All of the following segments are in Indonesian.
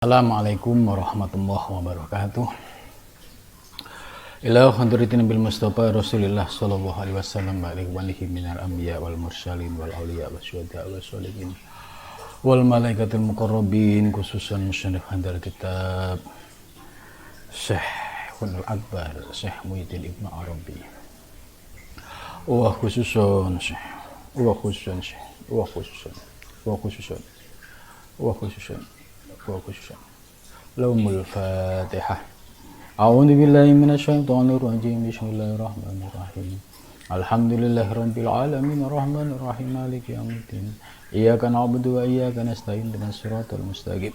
Assalamualaikum warahmatullahi wabarakatuh. Ila hadratin bil Mustafa Rasulillah sallallahu alaihi wasallam wa alihi minal anbiya wal mursalin wal auliya wasyuhada wassalihin wal malaikatul muqarrabin, khususan musannif hadal kitab Syekhul Akbar Syekh Muhyiddin Ibnu Arabi, wa khususan Laumul Fatihah. A'udzu billahi minasyaitonir rajim. Bismillahirrahmanirrahim. Alhamdulillahirabbil alamin arrahmanir rahim maliki yaumiddin. Iyyaka na'budu wa iyyaka nasta'in ihdinas siratal mustaqim.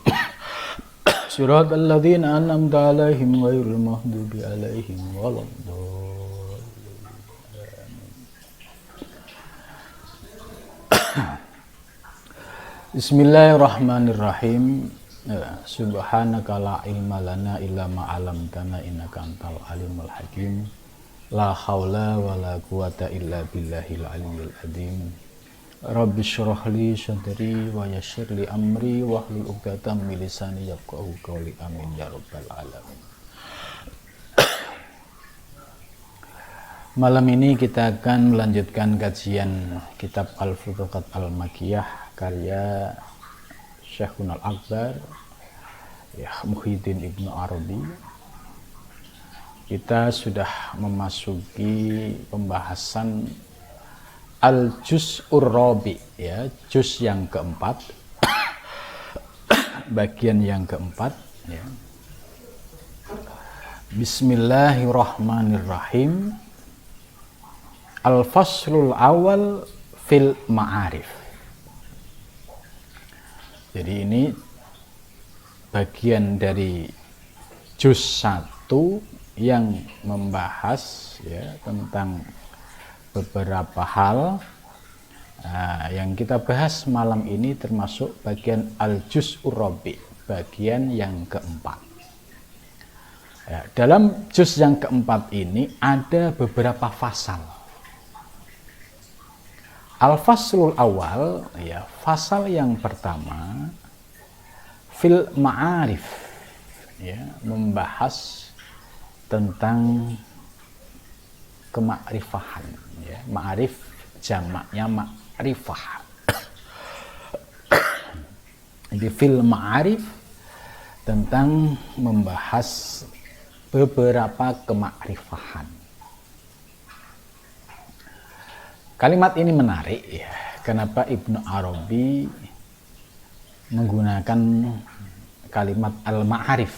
Siratal ladzina an'amta 'alaihim ghairil maghdubi 'alaihim waladdallin. Bismillahirrahmanirrahim. Subhanaka la ilma lana illa ma 'allamtana innaka antal alimul hakim. La haula wala quwata illa billahil aliyyil azim. Rabbi shrah li sadri wa yassir li amri wahlul 'uqdatam min lisani yafqahu qawli. Amin ya rabbal alamin. Malam ini kita akan melanjutkan kajian kitab Al-Futuhat Al-Makkiyah karya Syekhul Akbar Muhyiddin Ibnu Arabi. Kita sudah memasuki pembahasan Al-Juz'ur Rabi, ya, juz yang keempat, bagian yang keempat, ya. Bismillahirrahmanirrahim. Al-Faslul Awal fil Ma'arif. Jadi ini bagian dari juz 1 yang membahas, ya, tentang beberapa hal. Yang kita bahas malam ini termasuk bagian Al-Juz'ur Rabi, bagian yang keempat. Ya, dalam juz yang keempat ini ada beberapa fasal. Al-Faslul Awal, ya, fasal yang pertama fil Ma'arif, ya, membahas tentang kemakrifahan, ya. Ma'arif jamaknya ma'rifah. Jadi fil Ma'arif tentang membahas beberapa kemakrifahan. Kalimat ini menarik, ya. Kenapa Ibnu Arabi menggunakan kalimat al-ma'arif,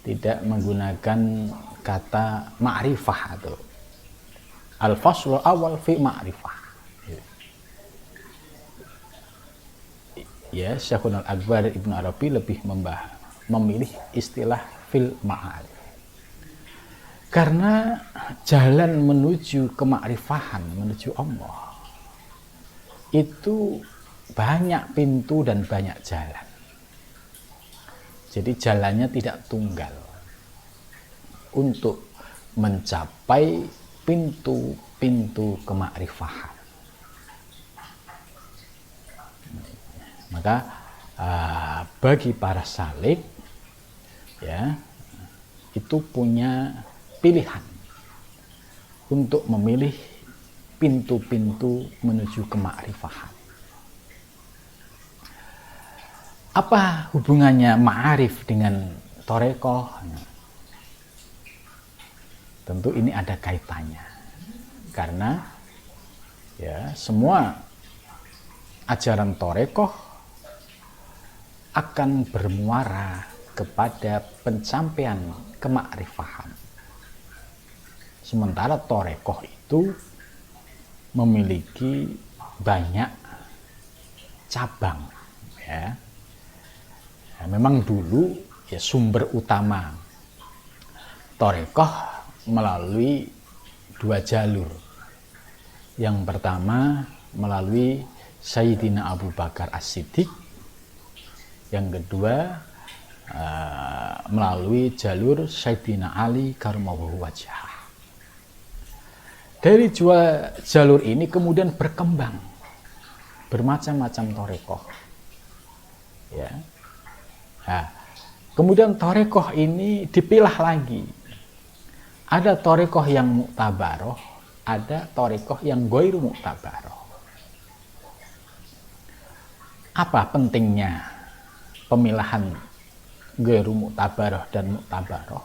tidak menggunakan kata ma'rifah atau al-faslul awal fi ma'rifah. Ya, Syekhul Akbar Ibnu Arabi lebih memilih istilah fil ma'arif. Karena jalan menuju kemakrifahan, menuju Allah, itu banyak pintu dan banyak jalan. Jadi jalannya tidak tunggal untuk mencapai pintu-pintu kemakrifahan. Maka bagi para salik, ya, itu punya pilihan untuk memilih pintu-pintu menuju kemakrifahan. Apa hubungannya ma'arif dengan torekoh? Tentu ini ada kaitannya, karena, ya, semua ajaran torekoh akan bermuara kepada pencapaian kemakrifahan. Sementara torekoh itu memiliki banyak cabang, ya. Memang dulu, ya, sumber utama torekoh melalui dua jalur. Yang pertama melalui Sayyidina Abu Bakar As-Siddiq, yang kedua melalui jalur Sayyidina Ali karramallahu wajhah. Dari dua jalur ini kemudian berkembang bermacam-macam torekoh, ya. Nah, kemudian thariqah ini dipilah lagi. Ada thariqah yang muktabaroh, ada thariqah yang ghairu muktabaroh. Apa pentingnya pemilahan ghairu muktabaroh dan muktabaroh?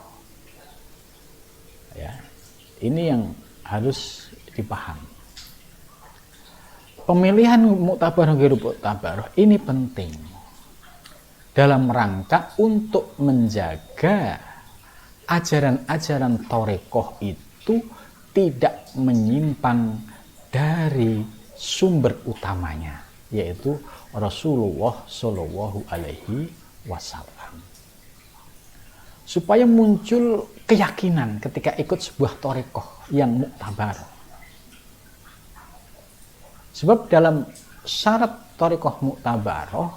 Ya, ini yang harus dipahami. Pemilihan muktabaroh ghairu muktabaroh ini penting dalam rangka untuk menjaga ajaran-ajaran thariqah itu tidak menyimpang dari sumber utamanya, yaitu Rasulullah Shallallahu Alaihi Wasallam. Supaya muncul keyakinan ketika ikut sebuah thariqah yang muktabar. Sebab dalam syarat thariqah muktabaroh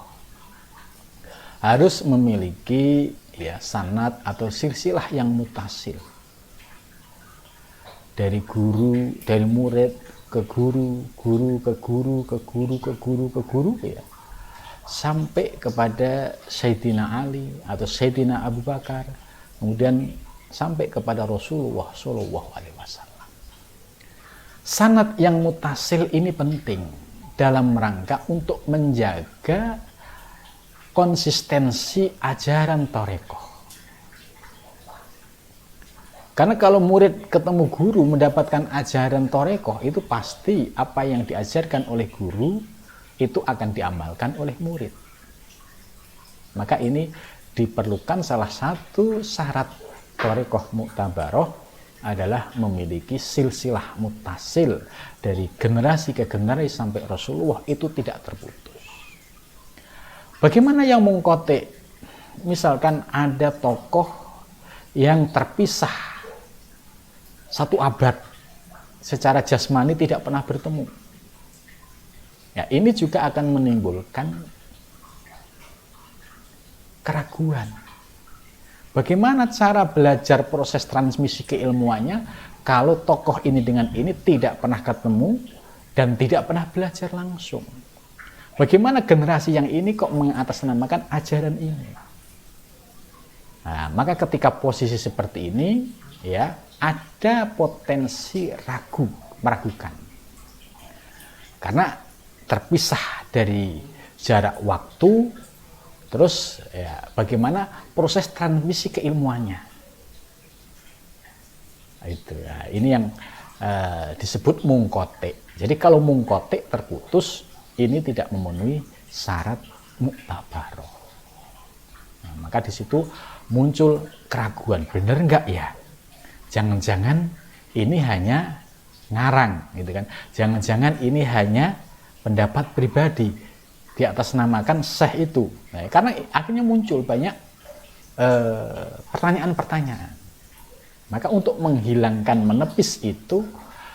harus memiliki sanad atau silsilah yang mutasil. Dari guru, dari murid ke guru, guru ke guru, ke guru, ke guru, ke guru, ya. Sampai kepada Sayyidina Ali atau Sayyidina Abu Bakar, kemudian sampai kepada Rasulullah Shallallahu Alaihi Wasallam. Sanad yang mutasil ini penting dalam rangka untuk menjaga konsistensi ajaran thariqah. Karena kalau murid ketemu guru mendapatkan ajaran thariqah, itu pasti apa yang diajarkan oleh guru itu akan diamalkan oleh murid. Maka ini diperlukan salah satu syarat thariqah muktabaroh adalah memiliki silsilah mutasil dari generasi ke generasi sampai Rasulullah itu tidak terputus. Bagaimana yang mengkotek? Misalkan ada tokoh yang terpisah satu abad secara jasmani tidak pernah bertemu. Ya, ini juga akan menimbulkan keraguan. Bagaimana cara belajar proses transmisi keilmuannya kalau tokoh ini dengan ini tidak pernah ketemu dan tidak pernah belajar langsung? Bagaimana generasi yang ini kok mengatasnamakan ajaran ini? Nah, maka ketika posisi seperti ini, ya, ada potensi meragukan. Karena terpisah dari jarak waktu, terus ya, bagaimana proses transmisi keilmuannya. Itu ya, ini yang disebut mungkote. Jadi kalau mungkote terputus, ini tidak memenuhi syarat muktabaroh. Nah, maka di situ muncul keraguan, benar enggak ya? Jangan-jangan ini hanya ngarang, gitu kan? Jangan-jangan ini hanya pendapat pribadi di atas namakan syekh itu. Nah, karena akhirnya muncul banyak pertanyaan-pertanyaan. Maka untuk menghilangkan, menepis itu,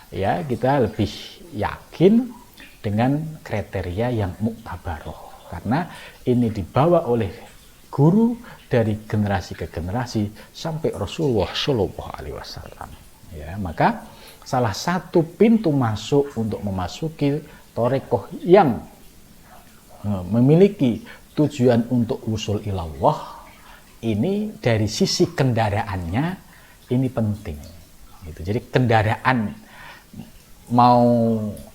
ya kita lebih yakin dengan kriteria yang muktabaroh. Karena ini dibawa oleh guru dari generasi ke generasi sampai Rasulullah Shallallahu Alaihi Wasallam. Ya, maka salah satu pintu masuk untuk memasuki thariqah yang memiliki tujuan untuk usul ilallah ini dari sisi kendaraannya ini penting. Gitu. Jadi kendaraan mau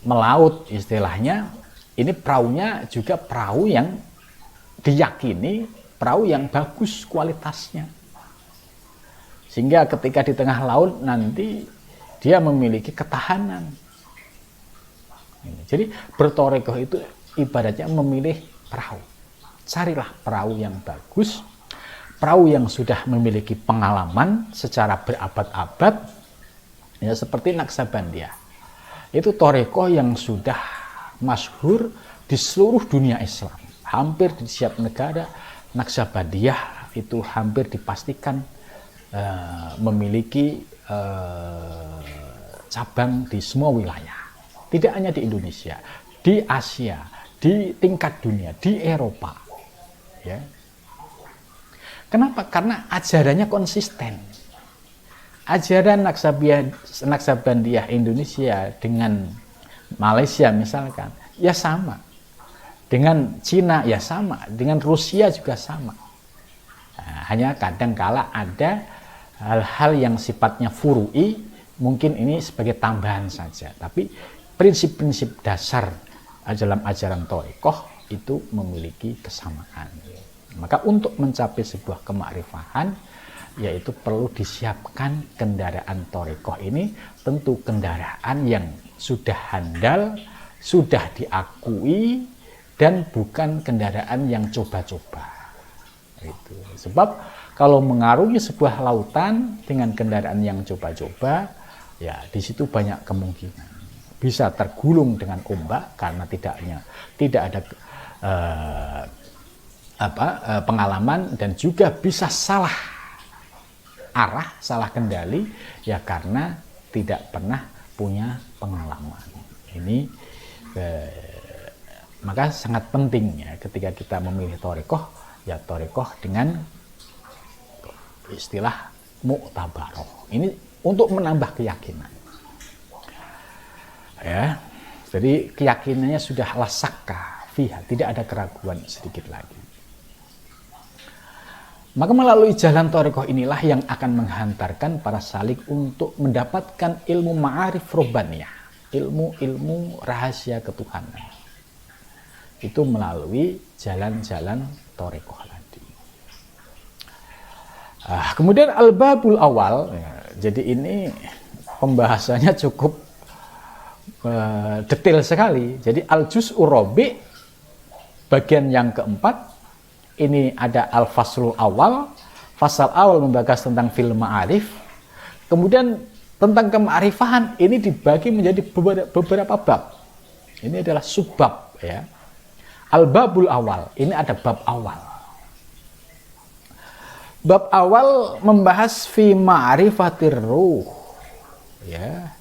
melaut istilahnya ini perahunya juga perahu yang diyakini perahu yang bagus kualitasnya, sehingga ketika di tengah laut nanti dia memiliki ketahanan. Jadi berthariqah itu ibaratnya memilih perahu. Carilah perahu yang bagus, perahu yang sudah memiliki pengalaman secara berabad-abad, ya seperti Naksabandiyah. Itu thariqah yang sudah masyhur di seluruh dunia Islam, hampir di setiap negara. Naksabandiyah itu hampir dipastikan memiliki cabang di semua wilayah, tidak hanya di Indonesia, di Asia, di tingkat dunia, di Eropa. Ya. Kenapa? Karena ajarannya konsisten. Ajaran Naksabandiyah Indonesia dengan Malaysia misalkan, ya sama. Dengan Cina ya sama, dengan Rusia juga sama. Hanya kadang-kala ada hal-hal yang sifatnya furu'i, mungkin ini sebagai tambahan saja. Tapi prinsip-prinsip dasar dalam ajaran thariqah itu memiliki kesamaan. Maka untuk mencapai sebuah kema'rifahan, yaitu perlu disiapkan kendaraan thariqah ini, tentu kendaraan yang sudah handal, sudah diakui, dan bukan kendaraan yang coba-coba. Itu. Sebab kalau mengarungi sebuah lautan dengan kendaraan yang coba-coba, ya di situ banyak kemungkinan bisa tergulung dengan ombak karena tidak ada pengalaman, dan juga bisa salah arah, salah kendali, ya karena tidak pernah punya pengalaman. Ini maka sangat penting ya ketika kita memilih thariqah, ya thariqah dengan istilah mu'tabaroh. Ini untuk menambah keyakinan. Ya, jadi keyakinannya sudah la syakka fiha, tidak ada keraguan sedikit lagi. Maka melalui jalan thariqah inilah yang akan menghantarkan para salik untuk mendapatkan ilmu ma'arif robbaniyah, ilmu rahasia ketuhanan. Itu melalui jalan-jalan thariqah tadi. Kemudian al-babul awal, ya, jadi ini pembahasannya cukup detail sekali. Jadi al-juz'ur rabi' bagian yang keempat, ini ada al-faslul awal. Fasal awal membahas tentang fil ma'arif. Kemudian tentang kema'rifahan ini dibagi menjadi beberapa bab. Ini adalah subbab ya. Al-babul awal, ini ada bab awal. Bab awal membahas fi ma'rifatir ruh ya,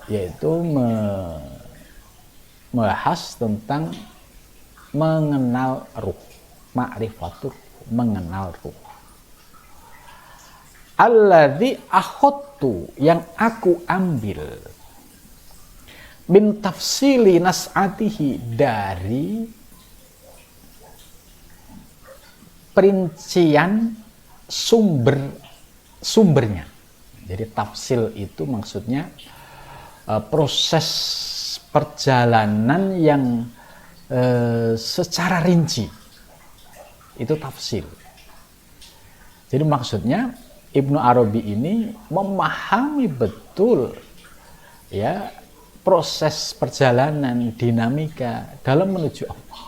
yaitu membahas tentang mengenal ruh, ma'rifatur, mengenal ruh. Alladzi akhadtu, yang aku ambil, min tafsili nas'atihi, dari perincian sumbernya. Jadi tafsil itu maksudnya proses perjalanan yang secara rinci, itu tafsil. Jadi maksudnya Ibnu Arabi ini memahami betul ya proses perjalanan dinamika dalam menuju Allah.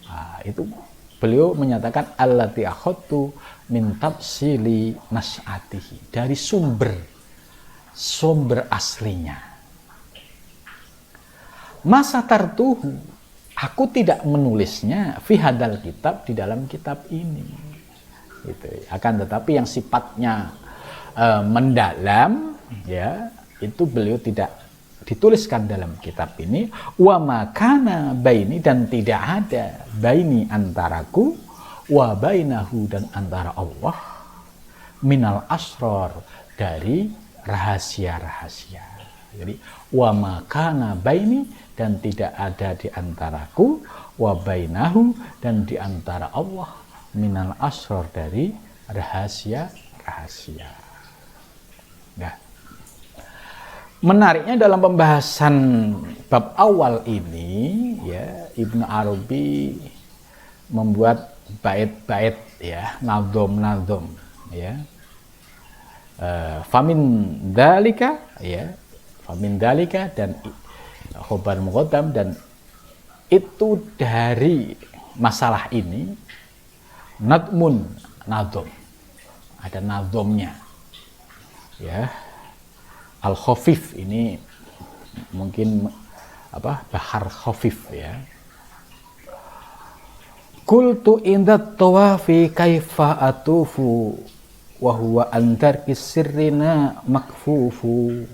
Nah, itu beliau menyatakan allati akhadtu min tafsili nas'atihi, dari sumber aslinya. Masa tartuhu, aku tidak menulisnya fi hadal kitab, di dalam kitab ini. Gitu. Akan tetapi yang sifatnya mendalam, ya itu beliau tidak dituliskan dalam kitab ini. Wa makana baini, dan tidak ada baini antaraku, wa bainahu, dan antara Allah, minal asrar, dari rahasia-rahasia. Jadi wa makana baini, dan tidak ada di antaraku, wa bainahu, dan di antara Allah, minal asrar, dari rahasia-rahasia. Nah, menariknya dalam pembahasan bab awal ini ya, Ibnu Arabi membuat bait-bait ya, nadhom ya. Famin dalika ya, famin dalika, dan khobar muqaddam, dan itu dari masalah ini nadmun, nadhom, ada nadhomnya ya. Al-Khafif ini mungkin bahar khafif ya. Qultu indat tawafi kaifa atufu wa huwa antar kisirrina makfufu.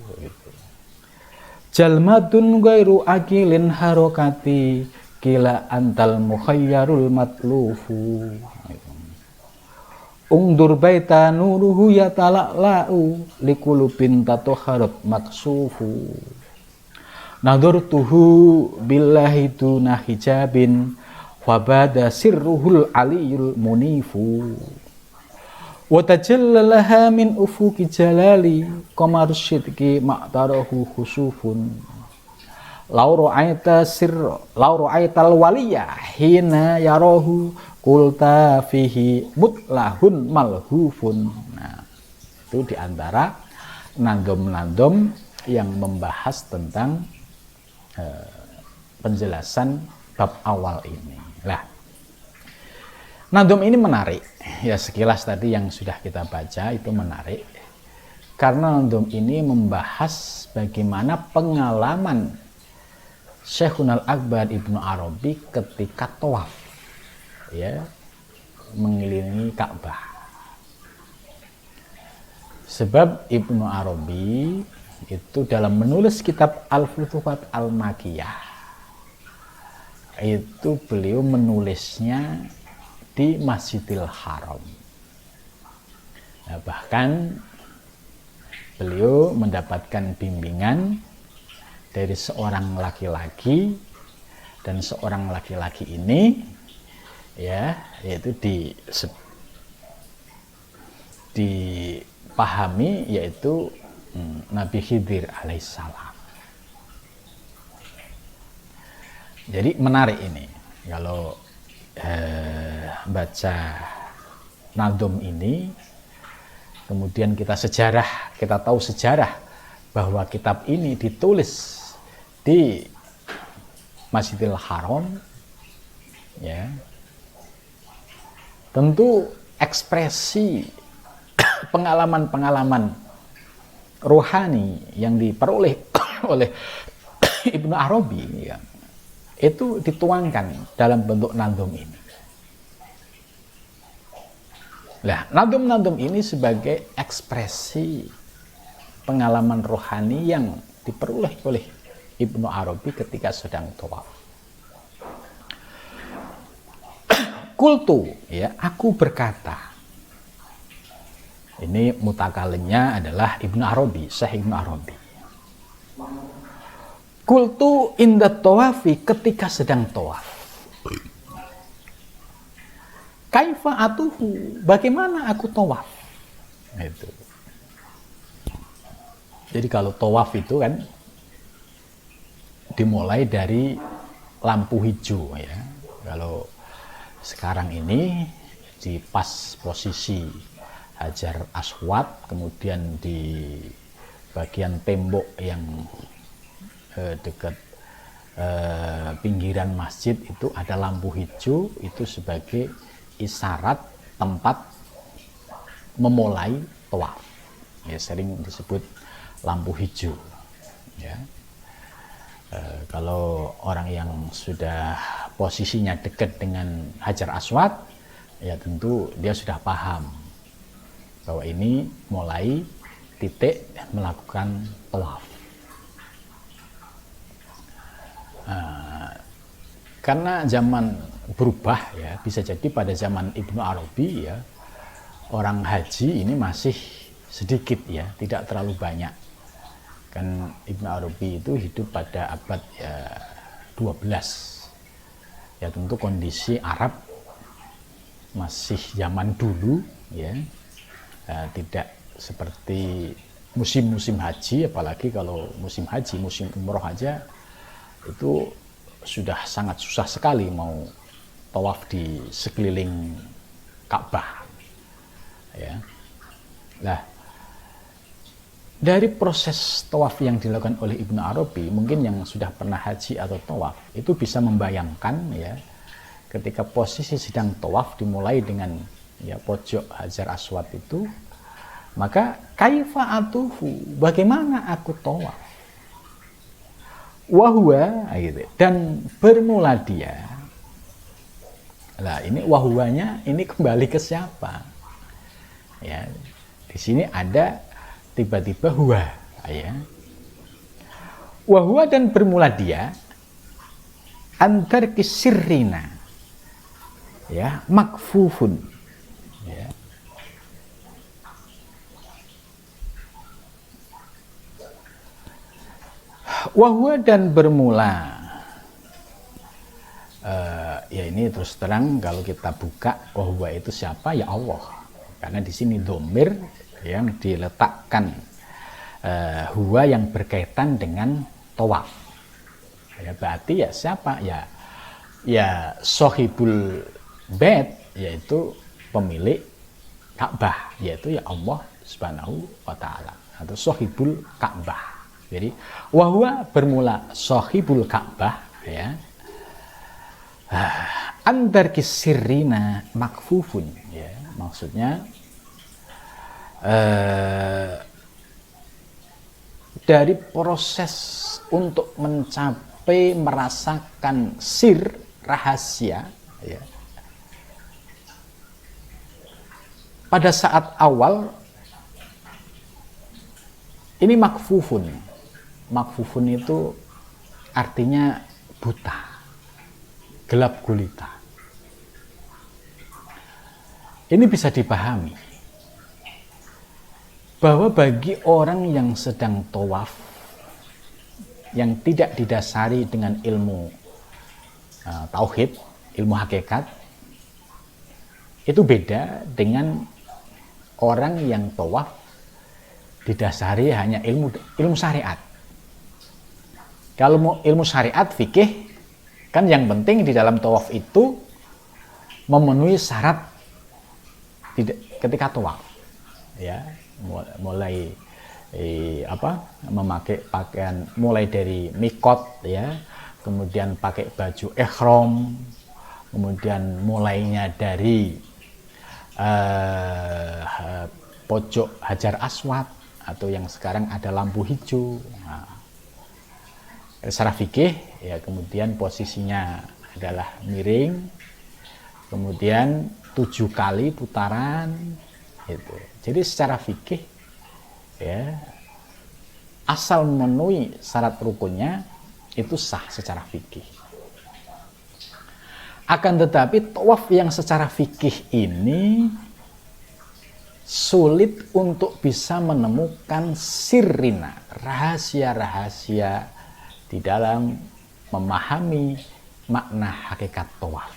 Jalmadun ghairu akilin harokati, kila antal mukhayyarul matlufu. Ungdur baita nuruhu yatala'la'u, likulubin tatoharab maksufu. Nadurtuhu billahi duna hijabin, fabada sirruhul aliyul munifu wa tajallalaha min ufuki jalali qamarus sidqi ma'tarahu khusufun law ra'aital waliya hina yarahu qulta fihi mutlahun malhufun. Nah, itu diantara nandom-nandom yang membahas tentang penjelasan bab awal ini. Lah, nandom ini menarik. Ya, sekilas tadi yang sudah kita baca itu menarik. Karena nandom ini membahas bagaimana pengalaman Syekhunal Akbar Ibnu Arabi ketika tawaf, ya, mengelilingi Ka'bah. Sebab Ibnu Arabi itu dalam menulis kitab Al-Futuhat Al-Makiyah itu beliau menulisnya di Masjidil Haram. Nah, bahkan beliau mendapatkan bimbingan dari seorang laki-laki, dan seorang laki-laki ini ya yaitu dipahami yaitu Nabi Khidir alaihissalam. Jadi menarik ini kalau baca nadom ini, kemudian kita tahu sejarah bahwa kitab ini ditulis di Masjidil Haram, ya, tentu ekspresi pengalaman-pengalaman rohani yang diperoleh oleh Ibnu Arabi, ya, itu dituangkan dalam bentuk nadom ini. Nah, nadom-nadom ini sebagai ekspresi pengalaman rohani yang diperoleh oleh Ibnu Arabi ketika sedang tawaf. Kultu, ya, aku berkata. Ini mutakalimnya adalah Ibnu Arabi, Syekh Ibnu Arabi. Kultu indat tawafi, ketika sedang tawaf. Kaifa atuhu, bagaimana aku tawaf? Itu. Jadi kalau tawaf itu kan dimulai dari lampu hijau, ya. Kalau sekarang ini di pas posisi Hajar Aswad, kemudian di bagian tembok yang dekat pinggiran masjid itu ada lampu hijau, itu sebagai isyarat tempat memulai tawaf. Ya, sering disebut lampu hijau, ya. Kalau orang yang sudah posisinya dekat dengan Hajar Aswad, ya tentu dia sudah paham bahwa ini mulai titik melakukan tawaf. Karena zaman berubah, ya, bisa jadi pada zaman Ibnu Arabi, ya, orang haji ini masih sedikit, ya, tidak terlalu banyak. Kan Ibnu Arabi itu hidup pada abad 12. Ya, tentu kondisi Arab masih zaman dulu, ya, tidak seperti musim-musim haji, apalagi kalau musim haji, musim umroh aja itu sudah sangat susah sekali mau tawaf di sekeliling Ka'bah, ya. Nah, dari proses tawaf yang dilakukan oleh Ibnu Arabi, mungkin yang sudah pernah haji atau tawaf itu bisa membayangkan, ya, ketika posisi sedang tawaf dimulai dengan, ya, pojok Hajar Aswad itu, maka kaifa atufu, bagaimana aku tawaf, wahwa, gitu, dan bermula dia. Nah, ini wahwanya ini kembali ke siapa? Ya, di sini ada tiba-tiba huwa, ya. Wahwa dan bermula dia antar kisirrina, ya, makfufun, ya. Wahwa dan bermula ya ini terus terang kalau kita buka huwa itu siapa, ya Allah, karena di sini dhamir yang diletakkan huwa yang berkaitan dengan tawaf. Ya, berarti ya siapa, ya sohibul bait, yaitu pemilik Ka'bah, yaitu ya Allah Subhanahu wa ta'ala, atau sohibul Ka'bah. Jadi wahwa bermula sohibul Ka'bah, ya. Antar kisirina makfufun, ya, maksudnya dari proses untuk mencapai merasakan sir, rahasia, ya, pada saat awal ini makfufun. Makfufun itu artinya buta, gelap gulita. Ini bisa dipahami bahwa bagi orang yang sedang tawaf, yang tidak didasari dengan ilmu tauhid, ilmu hakikat, itu beda dengan orang yang tawaf didasari hanya ilmu syariat. Kalau mau ilmu syariat, fikih, kan yang penting di dalam tawaf itu memenuhi syarat ketika tawaf, ya, mulai memakai pakaian, mulai dari mikot, ya, kemudian pakai baju ihram, kemudian mulainya dari pojok Hajar Aswad, atau yang sekarang ada lampu hijau. Nah, secara fikih, ya, kemudian posisinya adalah miring, kemudian 7 kali putaran, gitu. Jadi secara fikih, ya, asal memenuhi syarat rukunnya itu sah secara fikih. Akan tetapi tawaf yang secara fikih ini sulit untuk bisa menemukan sirrina, rahasia-rahasia di dalam memahami makna hakikat tawaf.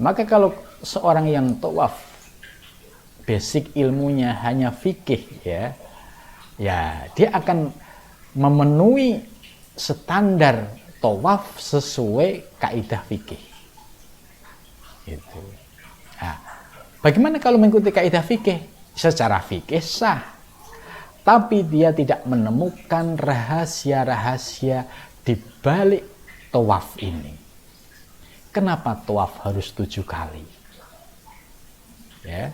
Maka kalau seorang yang tawaf basic ilmunya hanya fikih, ya, dia akan memenuhi standar tawaf sesuai kaidah fikih. Gitu. Nah, bagaimana kalau mengikuti kaidah fikih? Secara fikih sah, tapi dia tidak menemukan rahasia-rahasia di balik tawaf ini. Kenapa tawaf harus 7 kali? Ya.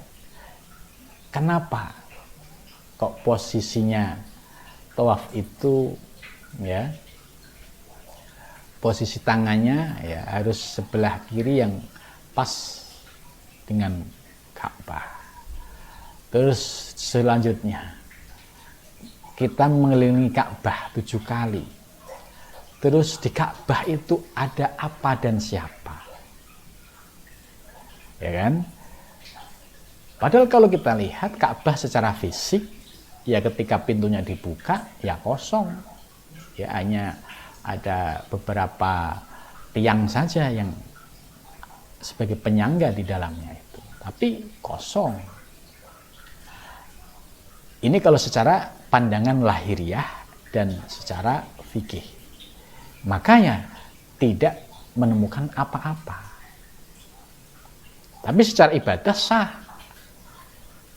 Kenapa kok posisinya tawaf itu, ya, posisi tangannya, ya, harus sebelah kiri yang pas dengan Ka'bah. Terus selanjutnya kita mengelilingi Ka'bah 7 kali. Terus di Ka'bah itu ada apa dan siapa? Ya kan? Padahal kalau kita lihat Ka'bah secara fisik, ya, ketika pintunya dibuka, ya kosong. Ya, hanya ada beberapa tiang saja yang sebagai penyangga di dalamnya itu. Tapi kosong. Ini kalau secara pandangan lahiriah dan secara fikih. Makanya tidak menemukan apa-apa. Tapi secara ibadah sah.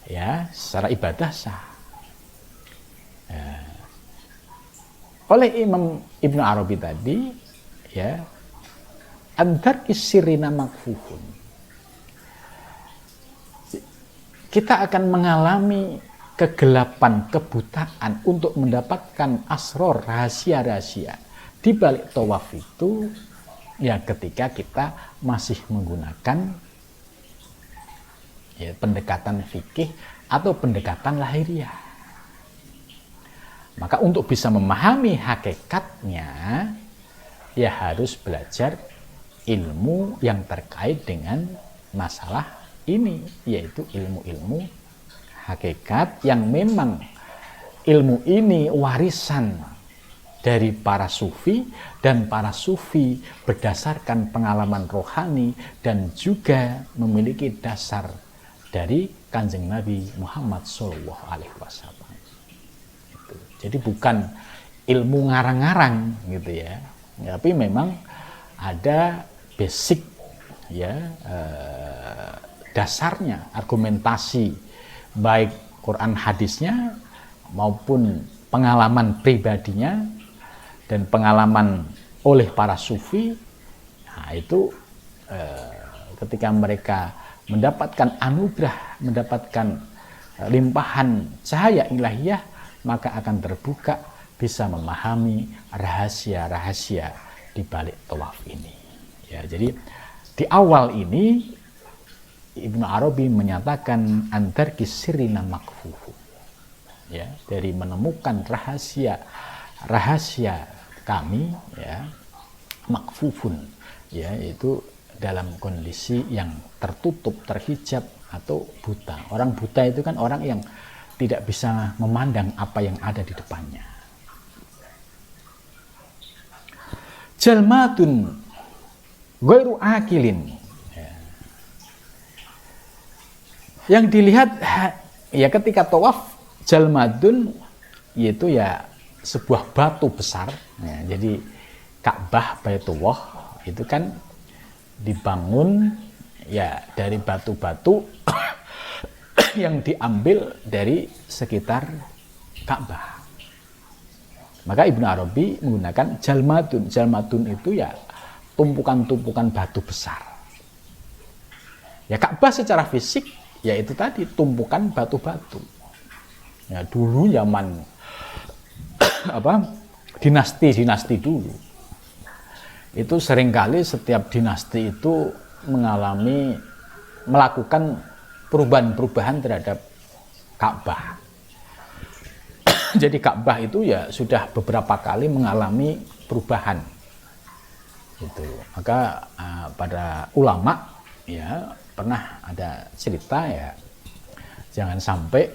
Ya, secara ibadah sah. Ya. Oleh Imam Ibnu Arabi tadi, ya, antar kisirina makfufun. Kita akan mengalami kegelapan, kebutaan untuk mendapatkan asror, rahasia-rahasia di balik tawaf itu, ya, ketika kita masih menggunakan, ya, pendekatan fikih atau pendekatan lahiriah. Maka untuk bisa memahami hakikatnya, ya harus belajar ilmu yang terkait dengan masalah ini, yaitu ilmu-ilmu hakikat yang memang ilmu ini warisan dari para sufi, dan para sufi berdasarkan pengalaman rohani dan juga memiliki dasar dari Kanjeng Nabi Muhammad SAW. Jadi bukan ilmu ngarang-ngarang gitu ya, tapi memang ada basic ya, dasarnya, argumentasi baik Quran hadisnya maupun pengalaman pribadinya dan pengalaman oleh para sufi. Nah, itu ketika mereka mendapatkan anugerah, mendapatkan limpahan cahaya ilahiyah, maka akan terbuka, bisa memahami rahasia-rahasia di balik tawaf ini. Ya, jadi di awal ini Ibnu Arabi menyatakan antar kisirina makfufu. Ya, dari menemukan rahasia kami ya, makfufun, ya, itu dalam kondisi yang tertutup, terhijab atau buta. Orang buta itu kan orang yang tidak bisa memandang apa yang ada di depannya. Jalmatun ghairu akilin. Ya. Yang dilihat ya ketika tawaf, jalmadun yaitu ya sebuah batu besar. Ya, jadi Ka'bah Baitullah itu kan dibangun ya dari batu-batu yang diambil dari sekitar Ka'bah. Maka Ibnu Arabi menggunakan jalmadun. Jalmadun itu ya tumpukan-tumpukan batu besar. Ya Ka'bah secara fisik ya itu tadi tumpukan batu-batu. Ya dulu zaman dinasti-dinasti dulu. Itu seringkali setiap dinasti itu melakukan perubahan-perubahan terhadap Ka'bah. Jadi Ka'bah itu ya sudah beberapa kali mengalami perubahan. Gitu. Maka pada ulama ya pernah ada cerita ya, jangan sampai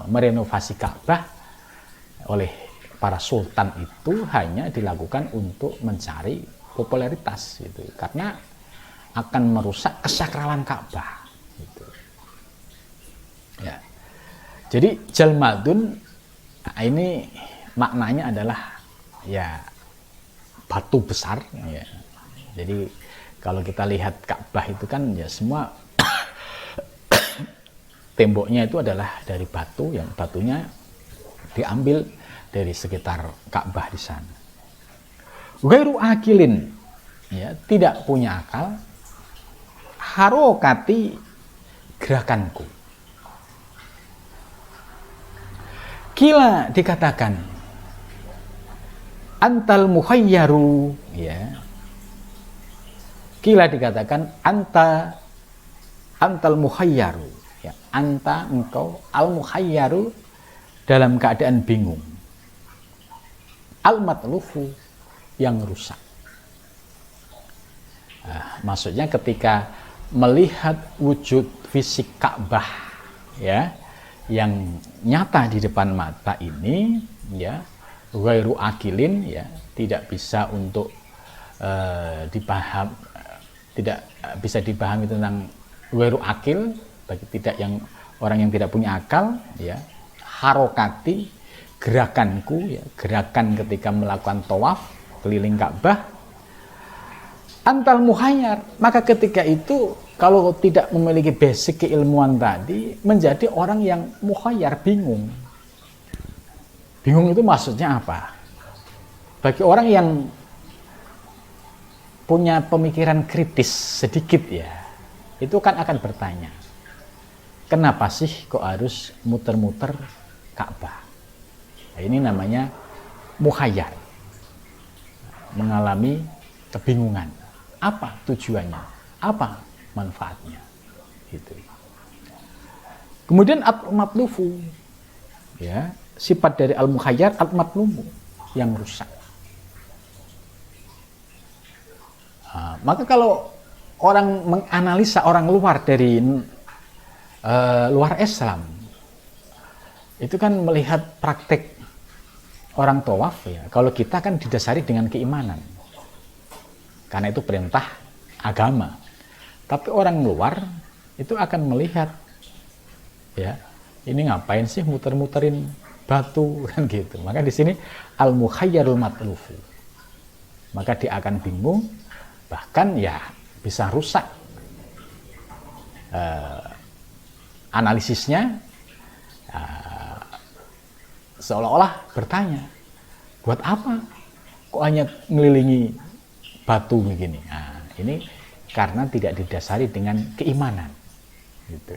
merenovasi Ka'bah oleh para sultan itu hanya dilakukan untuk mencari popularitas gitu, karena akan merusak kesakralan Ka'bah gitu. Ya. Jadi jalmadun ini maknanya adalah ya batu besar ya. Jadi kalau kita lihat Ka'bah itu kan ya semua temboknya itu adalah dari batu, yang batunya diambil dari sekitar Ka'bah di sana. Ghairu akilin, ya, tidak punya akal, harokati gerakanku. Kila dikatakan antal mukhayyaru, ya. Kila dikatakan antal mukhayyaru, ya, anta engkau, al mukhayyaru dalam keadaan bingung, al matlufu yang rusak. Nah, maksudnya ketika melihat wujud fisik Ka'bah ya yang nyata di depan mata ini ya, ghairu akilin, ya, tidak bisa untuk tidak bisa dipahami tentang ghairu akil bagi orang yang tidak punya akal, ya. Harokati, gerakanku, ya, gerakan ketika melakukan tawaf keliling Ka'bah, antal muhayyar, maka ketika itu kalau tidak memiliki basic keilmuan tadi menjadi orang yang muhayyar, bingung. Bingung itu maksudnya apa? Bagi orang yang punya pemikiran kritis sedikit, ya, itu kan akan bertanya, kenapa sih kok harus muter-muter Ka'bah? Nah, ini namanya muhayyar, mengalami kebingungan. Apa tujuannya? Apa manfaatnya? Gitu. Kemudian al-matlufu, ya, sifat dari al-muhayyar, al-matlubu, yang rusak. Nah, maka kalau orang menganalisa orang luar dari luar Islam, itu kan melihat praktek orang tawaf ya, kalau kita kan didasari dengan keimanan. Karena itu perintah agama. Tapi orang luar itu akan melihat ya, ini ngapain sih muter-muterin batu kan gitu. Maka di sini al-mukhayyarul matlufu. Maka dia akan bingung, bahkan ya bisa rusak analisisnya, seolah-olah bertanya, buat apa kok hanya ngelilingi batu begini. Nah, ini karena tidak didasari dengan keimanan gitu.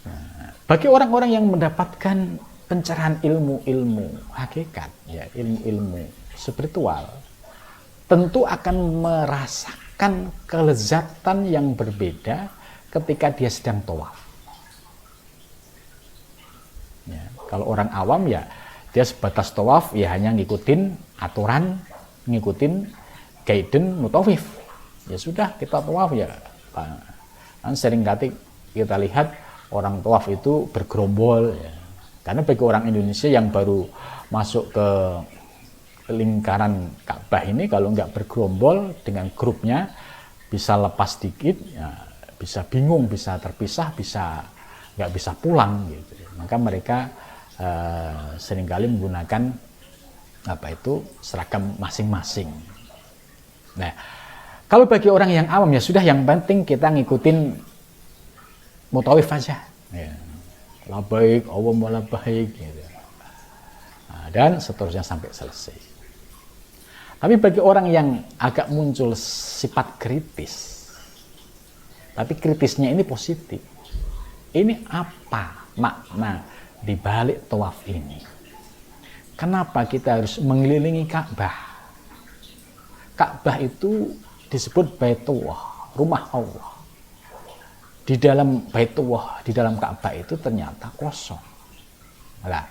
Nah, bagi orang-orang yang mendapatkan pencerahan ilmu-ilmu hakikat ya, ilmu-ilmu spiritual, tentu akan merasakan kelezatan yang berbeda ketika dia sedang tawaf. Ya, kalau orang awam ya dia sebatas tawaf ya hanya ngikutin aturan, ngikutin guidance mutawif. Ya sudah, kita tawaf ya. Kan sering kali kita lihat orang tawaf itu bergerombol ya. Karena bagi orang Indonesia yang baru masuk ke lingkaran Ka'bah ini, kalau nggak bergerombol dengan grupnya bisa lepas dikit ya, bisa bingung, bisa terpisah, bisa nggak bisa pulang gitu. Maka mereka seringkali menggunakan seragam masing-masing. Nah, kalau bagi orang yang awam ya sudah, yang penting kita ngikutin mutawif aja. Ya. Labaik, Allahumma labaik gitu. Nah, dan seterusnya sampai selesai. Tapi bagi orang yang agak muncul sifat kritis, tapi kritisnya ini positif. Ini apa makna di balik tawaf ini? Kenapa kita harus mengelilingi Ka'bah? Ka'bah itu disebut Baitullah, rumah Allah. Di dalam Baitullah, di dalam Ka'bah itu ternyata kosong. Nah,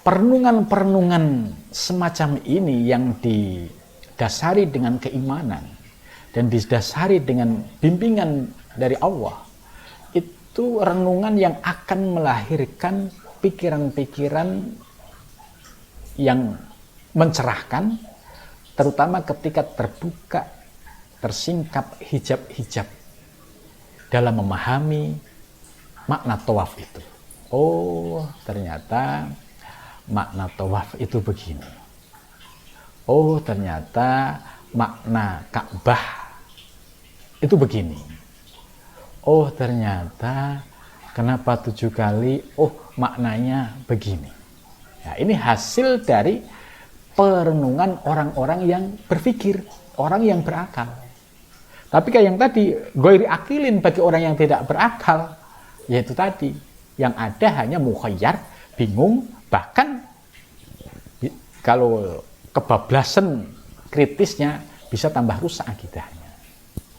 perenungan-perenungan semacam ini yang didasari dengan keimanan dan didasari dengan bimbingan dari Allah, itu renungan yang akan melahirkan pikiran-pikiran yang mencerahkan, terutama ketika terbuka, tersingkap hijab-hijab dalam memahami makna tawaf itu. Oh, ternyata makna tawaf itu begini. Oh, ternyata makna Ka'bah itu begini. Oh, ternyata kenapa 7 kali? Oh, maknanya begini. Nah, ini hasil dari perenungan orang-orang yang berpikir, orang yang berakal. Tapi kayak yang tadi, ghairi akilin, bagi orang yang tidak berakal, yaitu tadi, yang ada hanya mukhayyar, bingung, bahkan kalau kebablasan kritisnya bisa tambah rusak akidahnya.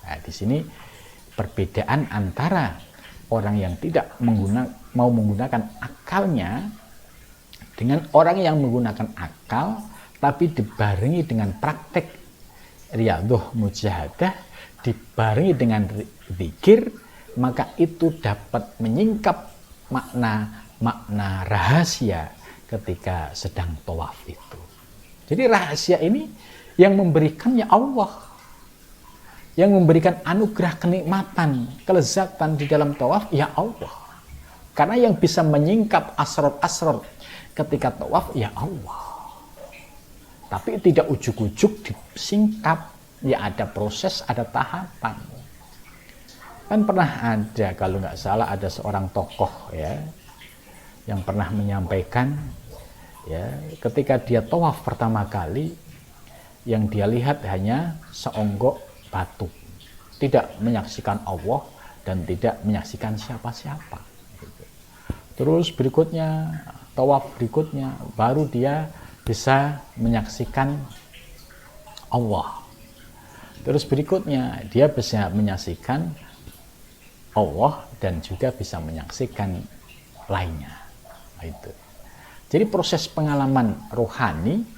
Nah, di sini perbedaan antara orang yang tidak mau menggunakan akalnya dengan orang yang menggunakan akal tapi dibarengi dengan praktek riyadhah mujahadah, dibarengi dengan zikir, maka itu dapat menyingkap makna rahasia ketika sedang tawaf itu. Jadi rahasia ini yang memberikannya Allah, yang memberikan anugerah kenikmatan, kelezatan di dalam tawaf ya Allah. Karena yang bisa menyingkap asror-asror ketika tawaf ya Allah. Tapi tidak ujuk-ujuk disingkap, ya ada proses, ada tahapan. Kan pernah ada, kalau nggak salah ada seorang tokoh ya yang pernah menyampaikan ya, ketika dia tawaf pertama kali yang dia lihat hanya seonggok batu, tidak menyaksikan Allah dan tidak menyaksikan siapa-siapa. Terus berikutnya, tawaf berikutnya, baru dia bisa menyaksikan Allah. Terus berikutnya, dia bisa menyaksikan Allah dan juga bisa menyaksikan lainnya. Nah, itu. Jadi proses pengalaman rohani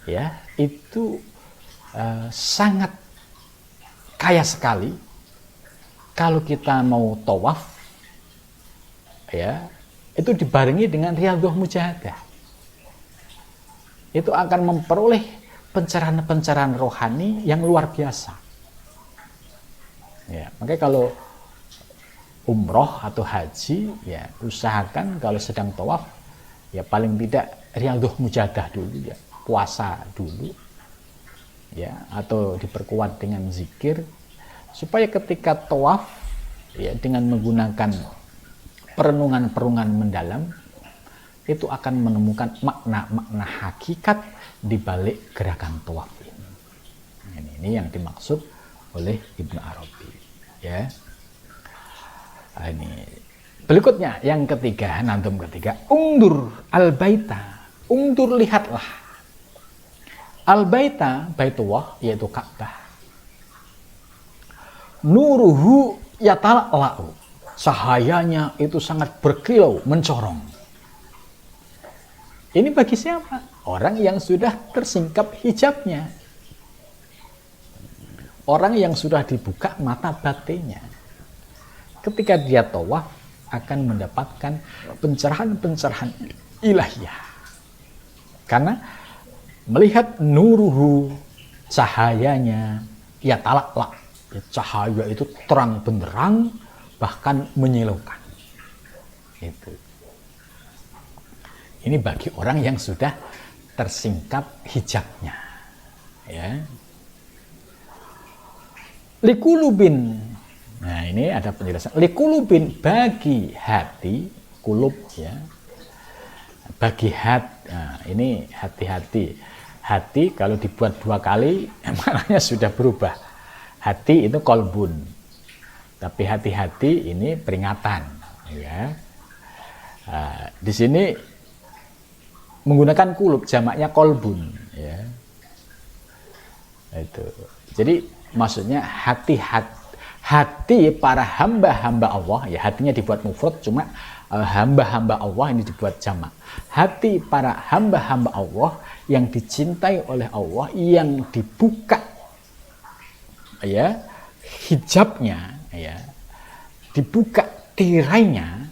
ya itu sangat kaya sekali kalau kita mau tawaf ya, itu dibarengi dengan riyadhah mujahadah. itu akan memperoleh pencerahan-pencerahan rohani yang luar biasa. Ya, makanya kalau umroh atau haji, ya usahakan kalau sedang tawaf, ya paling tidak riyadhah mujahadah dulu, ya puasa dulu, ya atau diperkuat dengan zikir, supaya ketika tawaf, ya dengan menggunakan perenungan-perenungan mendalam, itu akan menemukan makna-makna hakikat di balik gerakan tawaf ini. Ini yang dimaksud oleh Ibnu Arabi, ya. Ini berikutnya yang ketiga, nantum ketiga, ungdur al-baita, ungdur lihatlah. Al-baita, baitullah, yaitu Ka'bah. Nuruhu yatala'la'u, cahayanya itu sangat berkilau, mencorong. Ini bagi siapa? Orang yang sudah tersingkap hijabnya. Orang yang sudah dibuka mata batinnya. Ketika dia tawaf akan mendapatkan pencerahan-pencerahan ilahiyah. Karena melihat nuruhu, cahayanya, ya talaklah. Cahaya itu terang benderang, bahkan menyilaukan. Itu. Ini bagi orang yang sudah tersingkap hijabnya. Ya. Likulubin. Nah, ini ada penjelasan. Likulubin, bagi hati, kulub, ya. Bagi hati. Nah, ini hati-hati. Hati kalau dibuat 2 kali, maknanya sudah berubah. Hati itu kolbun. Tapi hati-hati ini peringatan, ya. Di sini menggunakan kulub, jamaknya kolbun, ya. Itu. Jadi maksudnya hati para hamba-hamba Allah, ya hatinya dibuat mufrad, cuma hamba-hamba Allah ini dibuat jamak. Hati para hamba-hamba Allah yang dicintai oleh Allah, yang dibuka, ya hijabnya, ya dibuka tirainya,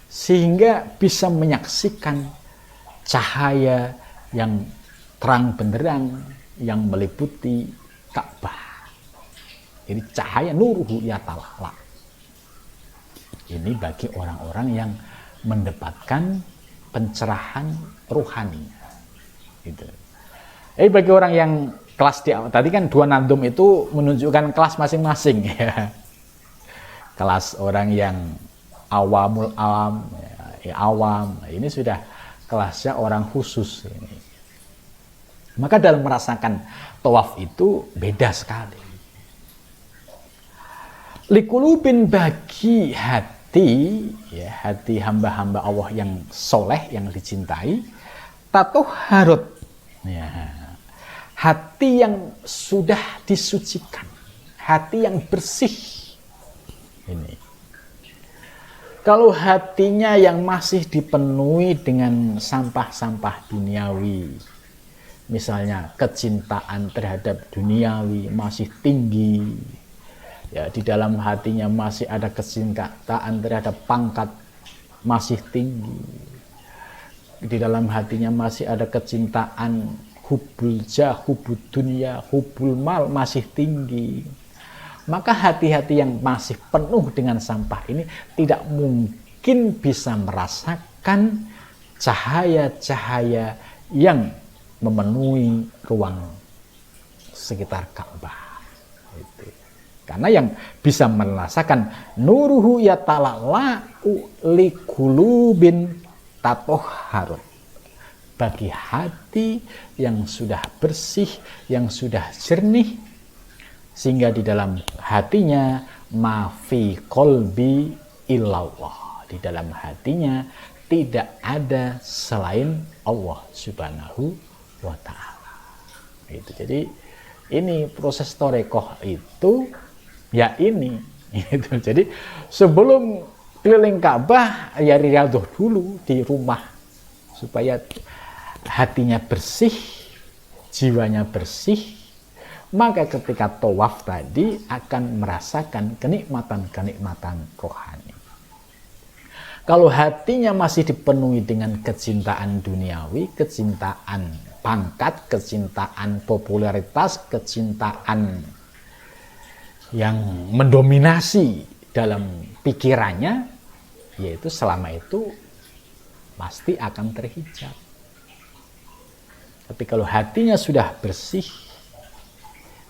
sehingga bisa menyaksikan cahaya yang terang benderang yang meliputi Ka'bah. Ini cahaya nuruhu yatala'la. Ini bagi orang-orang yang mendapatkan pencerahan rohani. Gitu. Bagi orang yang kelas di awal, tadi kan 2 nandum itu menunjukkan kelas masing-masing, ya. Kelas orang yang awamul awam, ya, awam. Ini sudah kelasnya orang khusus ini. Maka dalam merasakan tawaf itu beda sekali. Likulubin, bagi hati, ya hati hamba-hamba Allah yang soleh, yang dicintai, tatoharut, ya, hati yang sudah disucikan, hati yang bersih. Ini. Kalau hatinya yang masih dipenuhi dengan sampah-sampah duniawi, misalnya kecintaan terhadap duniawi masih tinggi, ya di dalam hatinya masih ada kecintaan terhadap pangkat masih tinggi, di dalam hatinya masih ada kecintaan hubbul jah, hubbud dunia, hubbul mal masih tinggi, maka hati-hati yang masih penuh dengan sampah ini tidak mungkin bisa merasakan cahaya-cahaya yang memenuhi ruang sekitar Ka'bah. Itu. Karena yang bisa merasakan nuruhu yatala'la'u likulubin tatoharut, bagi hati yang sudah bersih, yang sudah jernih, sehingga di dalam hatinya mafi kolbi illallah, di dalam hatinya tidak ada selain Allah Subhanahu wa ta'ala. Itu. Jadi ini proses torekoh itu ya ini. Itu. Jadi sebelum keliling Ka'bah ya riyadhah dulu di rumah supaya hatinya bersih, jiwanya bersih. Maka ketika tawaf tadi akan merasakan kenikmatan-kenikmatan rohani. Kalau hatinya masih dipenuhi dengan kecintaan duniawi, kecintaan pangkat, kecintaan popularitas, kecintaan yang mendominasi dalam pikirannya, yaitu selama itu pasti akan terhijab. Tapi kalau hatinya sudah bersih,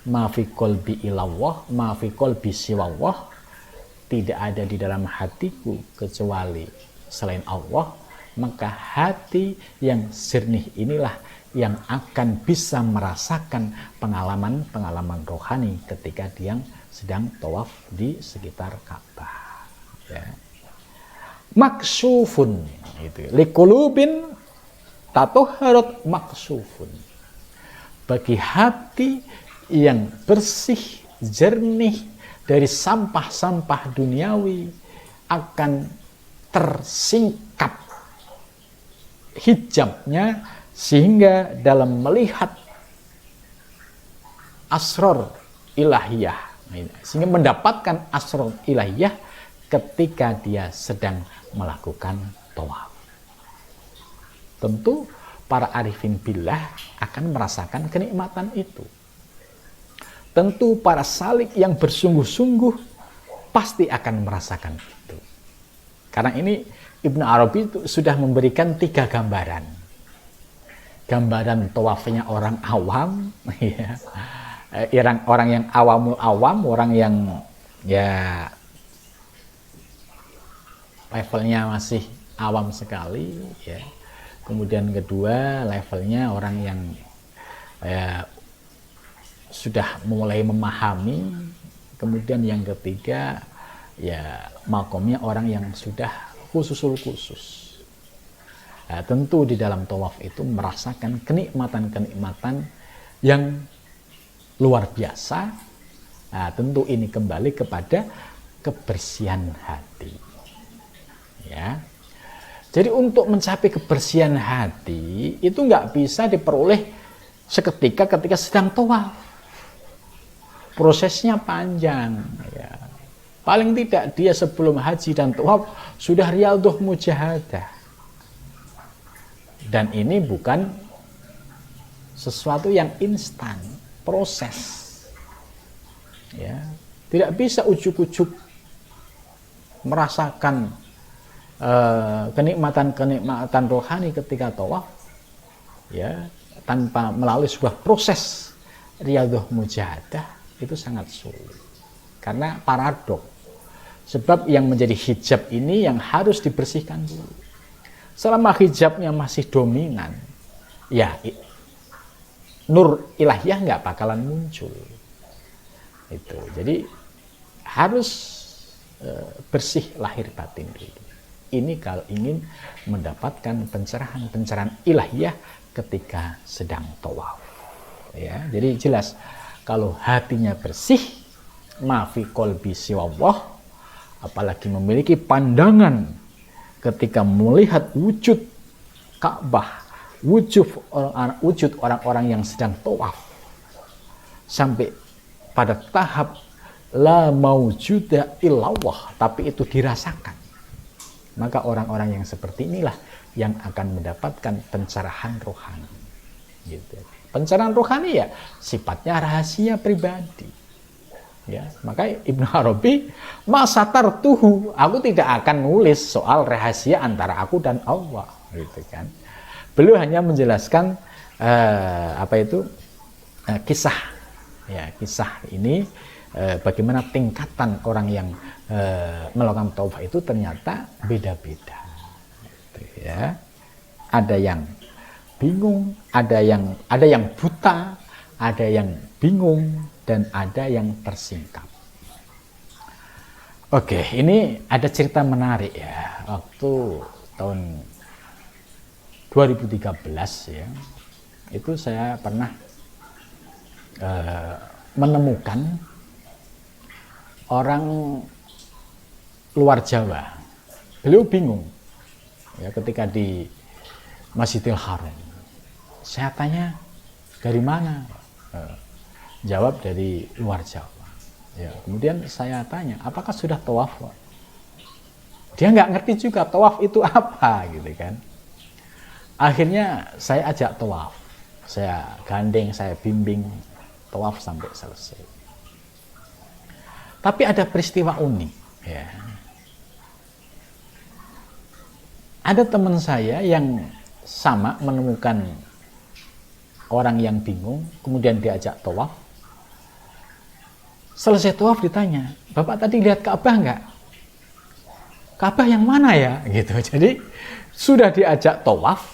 ma fi qalbi illallah, ma fi qalbi siwallah, tidak ada di dalam hatiku kecuali selain Allah, maka hati yang jernih inilah yang akan bisa merasakan pengalaman-pengalaman rohani ketika dia sedang tawaf di sekitar Ka'bah. Ya. Maksufun, itu liqulubin tatoharat maksufun, bagi hati yang bersih, jernih dari sampah-sampah duniawi akan tersingkap hijabnya, sehingga dalam melihat asror ilahiyah, sehingga mendapatkan asror ilahiyah ketika dia sedang melakukan tawaf. Tentu para arifin billah akan merasakan kenikmatan itu. Tentu para salik yang bersungguh-sungguh pasti akan merasakan itu. Karena ini Ibnu Arabi itu sudah memberikan 3 gambaran. Gambaran tawafnya orang awam, ya. Orang yang awamul awam, orang yang ya levelnya masih awam sekali, ya. Kemudian kedua, levelnya orang yang ya sudah mulai memahami. Kemudian yang ketiga, ya makomnya orang yang sudah khususul khusus. Nah, tentu di dalam tawaf itu merasakan kenikmatan-kenikmatan yang luar biasa. Nah, tentu ini kembali kepada kebersihan hati. Ya. Jadi untuk mencapai kebersihan hati itu nggak bisa diperoleh seketika ketika sedang tawaf. Prosesnya panjang, ya. Paling tidak dia sebelum haji dan tawaf sudah riyadhah mujahadah. Dan ini bukan sesuatu yang instan, proses. Ya, tidak bisa ujuk-ujuk merasakan kenikmatan-kenikmatan rohani ketika tawaf, ya, tanpa melalui sebuah proses riyadhah mujahadah. Itu sangat sulit karena paradok, sebab yang menjadi hijab ini yang harus dibersihkan dulu. Selama hijabnya masih dominan, ya nur ilahiyah nggak bakalan muncul. Itu jadi harus bersih lahir batin dulu. Ini kalau ingin mendapatkan pencerahan ilahiyah ketika sedang tawaf, ya. Jadi jelas kalau hatinya bersih, ma fi qalbi siwallah, apalagi memiliki pandangan ketika melihat wujud Ka'bah, wujud orang-orang yang sedang tawaf, sampai pada tahap la maujuda illallah, tapi itu dirasakan, maka orang-orang yang seperti inilah yang akan mendapatkan pencerahan rohani, gitu. Pencerahan rohani ya sifatnya rahasia pribadi, ya. Maka Ibnu Arabi, masatartuhu, aku tidak akan nulis soal rahasia antara aku dan Allah, gitu kan. Beliau hanya menjelaskan kisah, ya, kisah ini bagaimana tingkatan orang yang melakukan tawaf itu ternyata beda-beda, gitu, ya. Ada yang bingung, ada yang buta, ada yang bingung, dan ada yang tersingkap. Oke, ini ada cerita menarik, ya. Waktu tahun 2013, ya, itu saya pernah menemukan orang luar Jawa. Beliau bingung, ya, ketika di Masjidil Haram. Saya tanya, dari mana? Jawab dari luar Jawa. Ya, kemudian saya tanya, apakah sudah tawaf? Dia nggak ngerti juga tawaf itu apa gitu kan. Akhirnya saya ajak tawaf, saya gandeng, saya bimbing tawaf sampai selesai. Tapi ada peristiwa unik ya. Ada teman saya yang sama menemukan orang yang bingung, kemudian diajak tawaf. Selesai tawaf ditanya, Bapak tadi lihat Ka'bah nggak? Ka'bah yang mana ya? Gitu. Jadi sudah diajak tawaf,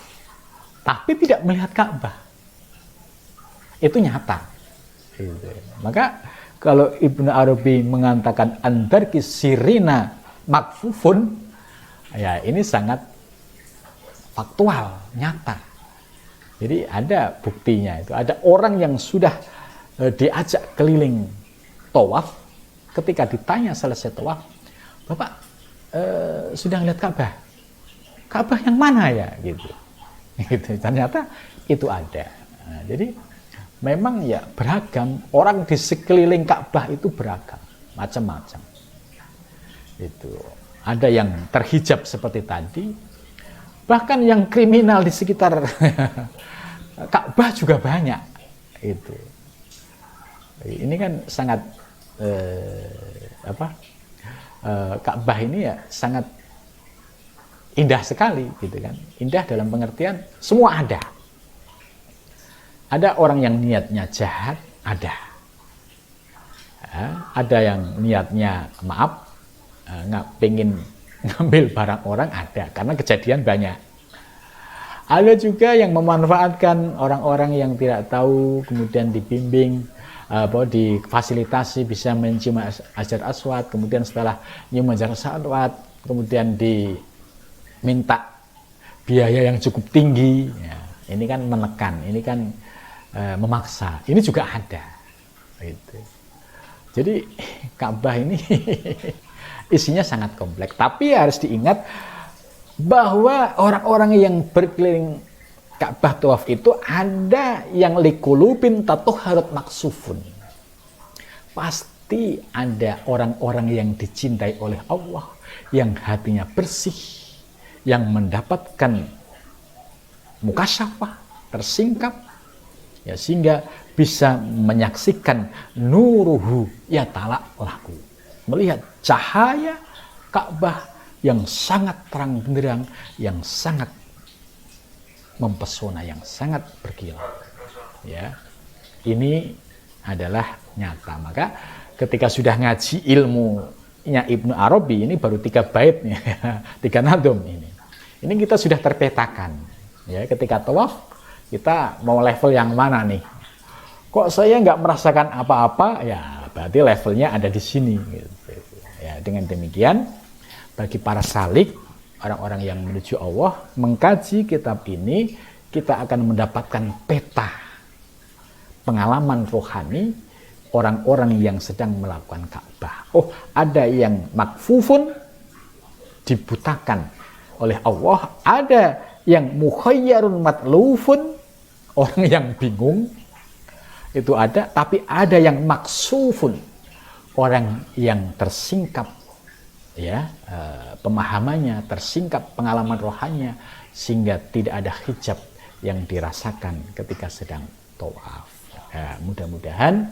tapi tidak melihat Ka'bah. Itu nyata. Gitu. Maka kalau Ibnu Arabi mengatakan andarki sirina makfufun, ya ini sangat faktual, nyata. Jadi ada buktinya itu. Ada orang yang sudah diajak keliling tawaf, ketika ditanya selesai tawaf, Bapak sudah lihat Ka'bah? Ka'bah yang mana ya? Gitu. Gitu. Ternyata itu ada. Nah, jadi memang ya beragam. Orang di sekeliling Ka'bah itu beragam, macam-macam. Itu ada yang terhijab seperti tadi, bahkan yang kriminal di sekitar Ka'bah juga banyak. Itu. Ini kan sangat Ka'bah ini ya sangat indah sekali, gitu kan. Indah dalam pengertian semua ada. Ada orang yang niatnya jahat, ada. Ada yang niatnya maaf, nggak pengen ngambil barang orang, ada. Karena kejadian banyak. Ada juga yang memanfaatkan orang-orang yang tidak tahu, kemudian dibimbing, difasilitasi bisa mencium Hajar Aswad, kemudian setelah nyium Hajar Aswad, kemudian diminta biaya yang cukup tinggi. Ya, ini kan menekan, ini kan memaksa. Ini juga ada. Gitu. Jadi Ka'bah ini isinya sangat kompleks. Tapi harus diingat bahwa orang-orang yang berkeliling Ka'bah tawaf itu ada yang likulubin tatuharat maksufun. Pasti ada orang-orang yang dicintai oleh Allah, yang hatinya bersih, yang mendapatkan mukasyafah, tersingkap, ya, sehingga bisa menyaksikan nuruhu ya talak laku, melihat cahaya Ka'bah yang sangat terang benderang, yang sangat mempesona, yang sangat berkilau. Ya, ini adalah nyata. Maka ketika sudah ngaji ilmunya Ibnu Arabi, ini baru 3 bait nih, 3 nadum ini kita sudah terpetakan. Ya, ketika tawaf kita mau level yang mana nih? Kok saya nggak merasakan apa-apa? Ya, berarti levelnya ada di sini. Gitu. Ya, dengan demikian bagi para salik, orang-orang yang menuju Allah, mengkaji kitab ini, kita akan mendapatkan peta pengalaman rohani orang-orang yang sedang melakukan Ka'bah. Oh, ada yang makfufun, dibutakan oleh Allah, ada yang mukhayyarun matlufun, orang yang bingung, itu ada, tapi ada yang maksufun, orang yang tersingkap, ya, pemahamannya tersingkap, pengalaman rohaninya, sehingga tidak ada hijab yang dirasakan ketika sedang tawaf. Ya, mudah-mudahan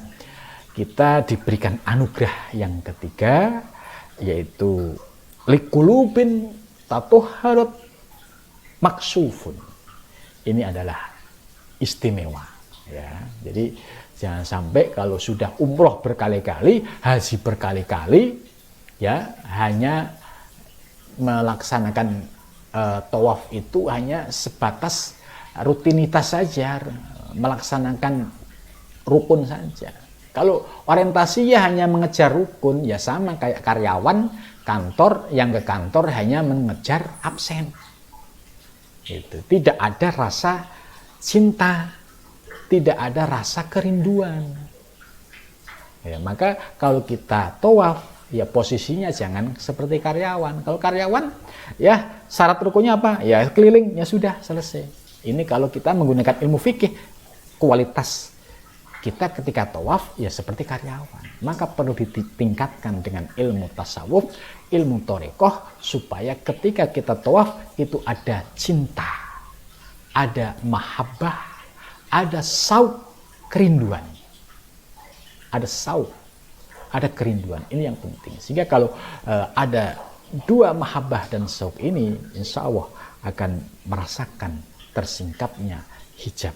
kita diberikan anugerah yang ketiga, yaitu likulubin tatuharat maksufun. Ini adalah istimewa. Ya, jadi jangan sampai kalau sudah umroh berkali-kali, haji berkali-kali, ya, hanya melaksanakan tawaf itu hanya sebatas rutinitas saja, melaksanakan rukun saja. Kalau orientasinya hanya mengejar rukun, ya sama kayak karyawan kantor yang ke kantor hanya mengejar absen. Itu tidak ada rasa cinta, tidak ada rasa kerinduan. Ya, maka kalau kita tawaf, ya posisinya jangan seperti karyawan. Kalau karyawan, ya syarat rukunnya apa? Ya keliling, ya sudah selesai. Ini kalau kita menggunakan ilmu fikih, kualitas kita ketika tawaf ya seperti karyawan. Maka perlu ditingkatkan dengan ilmu tasawuf, ilmu torekoh, supaya ketika kita tawaf itu ada cinta, ada mahabbah, ada sauk, kerinduan. Ada sauk, ada kerinduan. Ini yang penting. Sehingga kalau ada dua mahabbah dan sauk ini, insya Allah akan merasakan tersingkapnya hijab.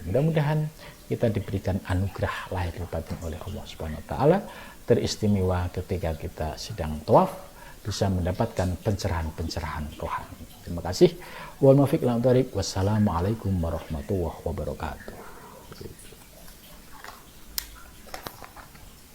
Mudah-mudahan kita diberikan anugerah lahir batin oleh Allah Subhanahu wa taala, teristimewa ketika kita sedang tawaf bisa mendapatkan pencerahan-pencerahan rohani. Terima kasih. Wassalamualaikum warahmatullahi wabarakatuh.